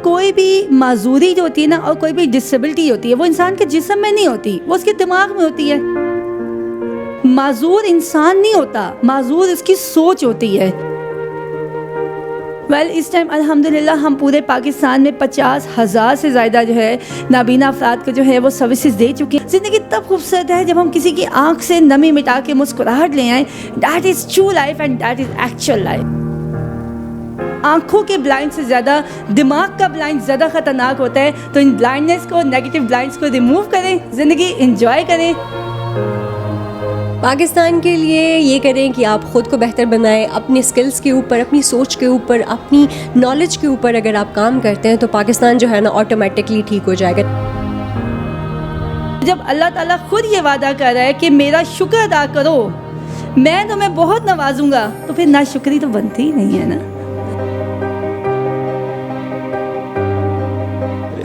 کوئی بھی معذوری جو ہوتی ہے نا اور کوئی بھی ڈسیبلٹی ہوتی ہے وہ انسان کے جسم میں نہیں ہوتی, وہ اس کے دماغ میں ہوتی ہے. معذور انسان نہیں ہوتا, معذور اس کی سوچ ہوتی ہے. اس ٹائم الحمدللہ ہم پورے پاکستان میں 50,000 سے زیادہ جو ہے نابینا افراد کو جو ہے وہ سروسز دے چکے ہیں. زندگی تب خوبصورت ہے جب ہم کسی کی آنکھ سے نمی مٹا کے مسکراہٹ لے آئیں. That is true life and that is actual life. آنکھوں کے بلائنڈ سے زیادہ دماغ کا بلائنڈ زیادہ خطرناک ہوتا ہے. تو ان بلائنڈنس کو, نیگیٹو بلائنڈس کو ریموو کریں, زندگی انجوائے کریں. پاکستان کے لیے یہ کریں کہ آپ خود کو بہتر بنائیں, اپنی سکلز کے اوپر, اپنی سوچ کے اوپر, اپنی نالج کے اوپر اگر آپ کام کرتے ہیں تو پاکستان جو ہے نا آٹومیٹکلی ٹھیک ہو جائے گا. جب اللہ تعالیٰ خود یہ وعدہ کر رہا ہے کہ میرا شکر ادا کرو, میں تمہیں بہت نوازوں گا, تو پھر ناشکری تو بنتی ہی نہیں ہے نا.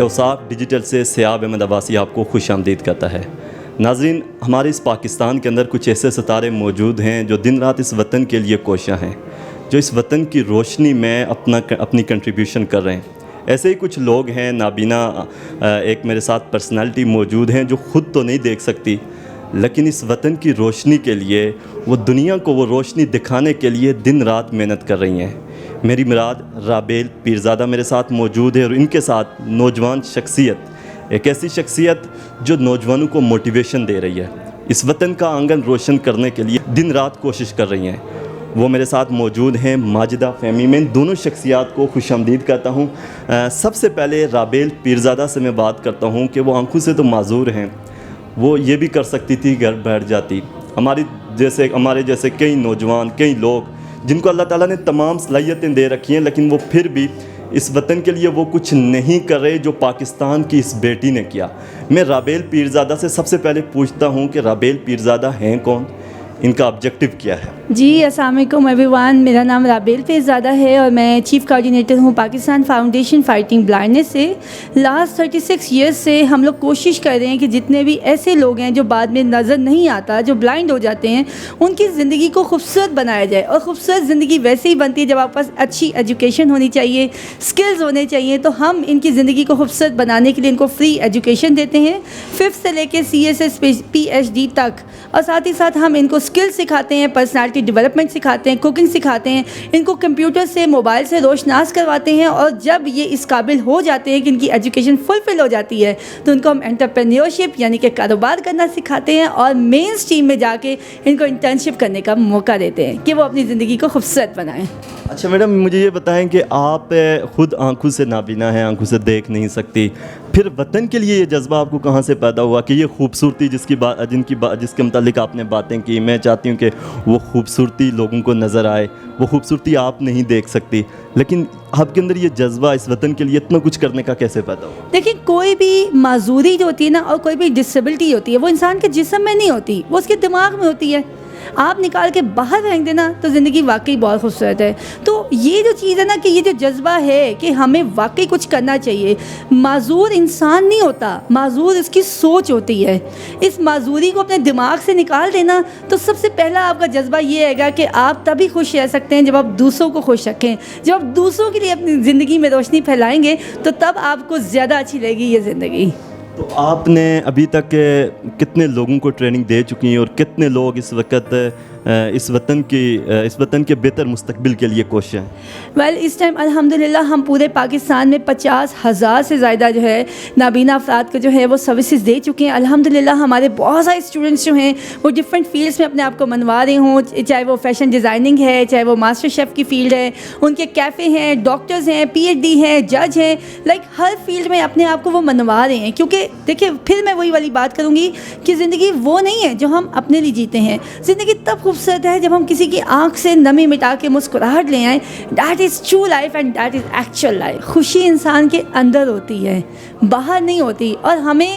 اوصاف ڈیجیٹل سے سیاب احمد عباسی آپ کو خوش آمدید کرتا ہے. ناظرین, ہمارے اس پاکستان کے اندر کچھ ایسے ستارے موجود ہیں جو دن رات اس وطن کے لیے کوشاں ہیں, جو اس وطن کی روشنی میں اپنی کنٹریبیوشن کر رہے ہیں. ایسے ہی کچھ لوگ ہیں نابینا, ایک میرے ساتھ پرسنالٹی موجود ہیں جو خود تو نہیں دیکھ سکتی, لیکن اس وطن کی روشنی کے لیے, وہ دنیا کو وہ روشنی دکھانے کے لیے دن رات محنت کر رہی ہیں. میری مراد رابیل پیرزادہ میرے ساتھ موجود ہے, اور ان کے ساتھ نوجوان شخصیت, ایک ایسی شخصیت جو نوجوانوں کو موٹیویشن دے رہی ہے, اس وطن کا آنگن روشن کرنے کے لیے دن رات کوشش کر رہی ہیں. وہ میرے ساتھ موجود ہیں ماجدہ فہمی. میں ان دونوں شخصیات کو خوش آمدید کرتا ہوں. سب سے پہلے رابیل پیرزادہ سے میں بات کرتا ہوں کہ وہ آنکھوں سے تو معذور ہیں, وہ یہ بھی کر سکتی تھی گھر بیٹھ جاتی. ہمارے جیسے کئی نوجوان, کئی لوگ جن کو اللہ تعالیٰ نے تمام صلاحیتیں دے رکھی ہیں, لیکن وہ پھر بھی اس وطن کے لیے وہ کچھ نہیں کر رہے جو پاکستان کی اس بیٹی نے کیا. میں رابیل پیرزادہ سے سب سے پہلے پوچھتا ہوں کہ رابیل پیرزادہ ہیں کون, ان کا آبجیکٹیو کیا ہے؟ جی السلام علیکم ایوریوان, میرا نام رابیل پیرزادہ ہے اور میں چیف کوآرڈینیٹر ہوں پاکستان فاؤنڈیشن فائٹنگ بلائنڈنس سے. لاسٹ 36 ایئرس سے ہم لوگ کوشش کر رہے ہیں کہ جتنے بھی ایسے لوگ ہیں جو بعد میں نظر نہیں آتا, جو بلائنڈ ہو جاتے ہیں, ان کی زندگی کو خوبصورت بنایا جائے. اور خوبصورت زندگی ویسے ہی بنتی ہے جب آپ پاس اچھی ایجوکیشن ہونی چاہیے, اسکلز ہونے چاہیے. تو ہم ان کی زندگی کو خوبصورت بنانے کے لیے ان کو فری ایجوکیشن دیتے ہیں 5th سے لے کے CSS PhD تک, اور ساتھ ہی ساتھ ہم ان کو اسکل سکھاتے ہیں, پرسنالٹی ڈیولپمنٹ سکھاتے ہیں, کوکنگ سکھاتے ہیں, ان کو کمپیوٹر سے, موبائل سے روشناس کرواتے ہیں. اور جب یہ اس قابل ہو جاتے ہیں کہ ان کی ایجوکیشن فلفل ہو جاتی ہے تو ان کو ہم انٹرپرینیورشپ یعنی کہ کاروبار کرنا سکھاتے ہیں, اور مین اسٹریم میں جا کے ان کو انٹرنشپ کرنے کا موقع دیتے ہیں کہ وہ اپنی زندگی کو خوبصورت بنائیں. اچھا میڈم, مجھے یہ بتائیں کہ آپ خود آنکھوں سے نابینا ہیں, آنکھوں سے دیکھ نہیں سکتی, پھر وطن کے لیے یہ جذبہ آپ کو کہاں سے پیدا ہوا کہ یہ خوبصورتی جس کے متعلق آپ نے باتیں کی, میں چاہتی ہوں کہ وہ خوبصورتی لوگوں کو نظر آئے, وہ خوبصورتی آپ نہیں دیکھ سکتی, لیکن آپ کے اندر یہ جذبہ اس وطن کے لیے اتنا کچھ کرنے کا کیسے پیدا ہوا؟ دیکھیں, کوئی بھی معذوری جو ہوتی ہے نا اور کوئی بھی ڈسیبلٹی ہوتی ہے وہ انسان کے جسم میں نہیں ہوتی, وہ اس کے دماغ میں ہوتی ہے. آپ نکال کے باہر پھینک دینا تو زندگی واقعی بہت خوبصورت ہے. تو یہ جو چیز ہے نا کہ یہ جو جذبہ ہے کہ ہمیں واقعی کچھ کرنا چاہیے. معذور انسان نہیں ہوتا, معذور اس کی سوچ ہوتی ہے. اس معذوری کو اپنے دماغ سے نکال دینا تو سب سے پہلا آپ کا جذبہ یہ ہے گا کہ آپ تبھی خوش رہ سکتے ہیں جب آپ دوسروں کو خوش رکھیں. جب آپ دوسروں کے لیے اپنی زندگی میں روشنی پھیلائیں گے تو تب آپ کو زیادہ اچھی لگے گی یہ زندگی. تو آپ نے ابھی تک کتنے لوگوں کو ٹریننگ دے چکی ہیں, اور کتنے لوگ اس وقت اس وطن کے بہتر مستقبل کے لیے کوشاں ہیں؟ اس ٹائم الحمدللہ ہم پورے پاکستان میں 50,000 سے زیادہ جو ہے نابینا افراد کو جو ہے وہ سروسز دے چکے ہیں. الحمدللہ ہمارے بہت سارے اسٹوڈنٹس جو ہیں وہ ڈفرینٹ فیلڈس میں اپنے آپ کو منوا رہے ہوں, چاہے وہ فیشن ڈیزائننگ ہے, چاہے وہ ماسٹر شیف کی فیلڈ ہے, ان کے کیفے ہیں, ڈاکٹرز ہیں, PhD ہیں, جج ہیں, ہر فیلڈ میں اپنے آپ کو وہ منوا رہے ہیں. کیونکہ دیکھیں, پھر میں وہی والی بات کروں گی کہ زندگی وہ نہیں ہے جو ہم اپنے لیے جیتے ہیں. زندگی تب خوبصورت ہے جب ہم کسی کی آنکھ سے نمی مٹا کے مسکراہٹ لے آئیں. That is true life and that is actual life. خوشی انسان کے اندر ہوتی ہے, باہر نہیں ہوتی. اور ہمیں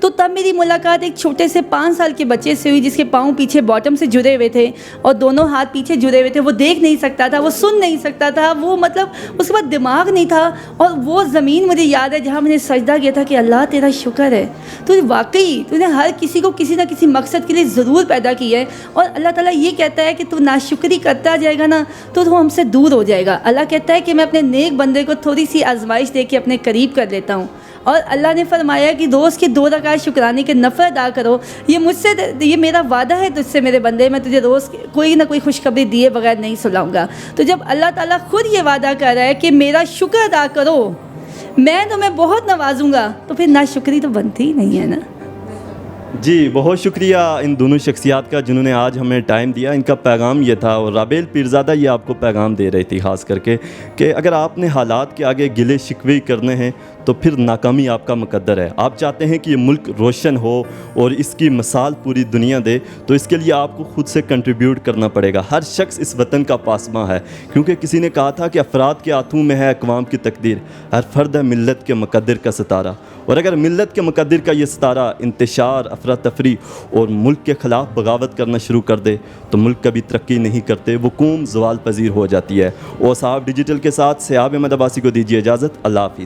تو تب میری ملاقات ایک چھوٹے سے 5 سال کے بچے سے ہوئی جس کے پاؤں پیچھے باٹم سے جڑے ہوئے تھے اور دونوں ہاتھ پیچھے جڑے ہوئے تھے. وہ دیکھ نہیں سکتا تھا, وہ سن نہیں سکتا تھا, وہ مطلب اس کے بعد دماغ نہیں تھا. اور وہ زمین مجھے یاد ہے جہاں میں نے سجدہ کیا تھا کہ اللہ تیرا شکر ہے, تو واقعی تو نے ہر کسی کو کسی نہ کسی مقصد کے لیے ضرور پیدا کیا ہے. اور اللہ تعالیٰ یہ کہتا ہے کہ تو ناشکری کرتا جائے گا نا تو وہ ہم سے دور ہو جائے گا. اللہ کہتا ہے کہ میں اپنے نیک بندے کو تھوڑی سی آزمائش دے کے اپنے قریب کر لیتا ہوں. اور اللہ نے فرمایا کہ روز کے 2 رکعت شکرانے کے نفل ادا کرو. یہ مجھ سے, یہ میرا وعدہ ہے تجھ سے میرے بندے, میں تجھے روز کوئی نہ کوئی خوشخبری دیے بغیر نہیں سلاؤں گا. تو جب اللہ تعالیٰ خود یہ وعدہ کر رہا ہے کہ میرا شکر ادا کرو, میں تمہیں بہت نوازوں گا, تو پھر ناشکری تو بنتی ہی نہیں ہے نا. جی بہت شکریہ ان دونوں شخصیات کا جنہوں نے آج ہمیں ٹائم دیا. ان کا پیغام یہ تھا, اور رابیل پیرزادہ یہ آپ کو پیغام دے رہی تھی خاص کر کے, کہ اگر آپ نے حالات کے آگے گلے شکوے کرنے ہیں تو پھر ناکامی آپ کا مقدر ہے. آپ چاہتے ہیں کہ یہ ملک روشن ہو اور اس کی مثال پوری دنیا دے, تو اس کے لیے آپ کو خود سے کنٹریبیوٹ کرنا پڑے گا. ہر شخص اس وطن کا پاسباں ہے, کیونکہ کسی نے کہا تھا کہ افراد کے ہاتھوں میں ہے اقوام کی تقدیر, ہر فرد ہے ملت کے مقدر کا ستارہ. اور اگر ملت کے مقدر کا یہ ستارہ انتشار, افراتفری اور ملک کے خلاف بغاوت کرنا شروع کر دے تو ملک کبھی ترقی نہیں کرتے, وہ قوم زوال پذیر ہو جاتی ہے. اور صاحب ڈیجیٹل کے ساتھ سیاب احمد عباسی کو دیجیے اجازت. اللہ حافظ.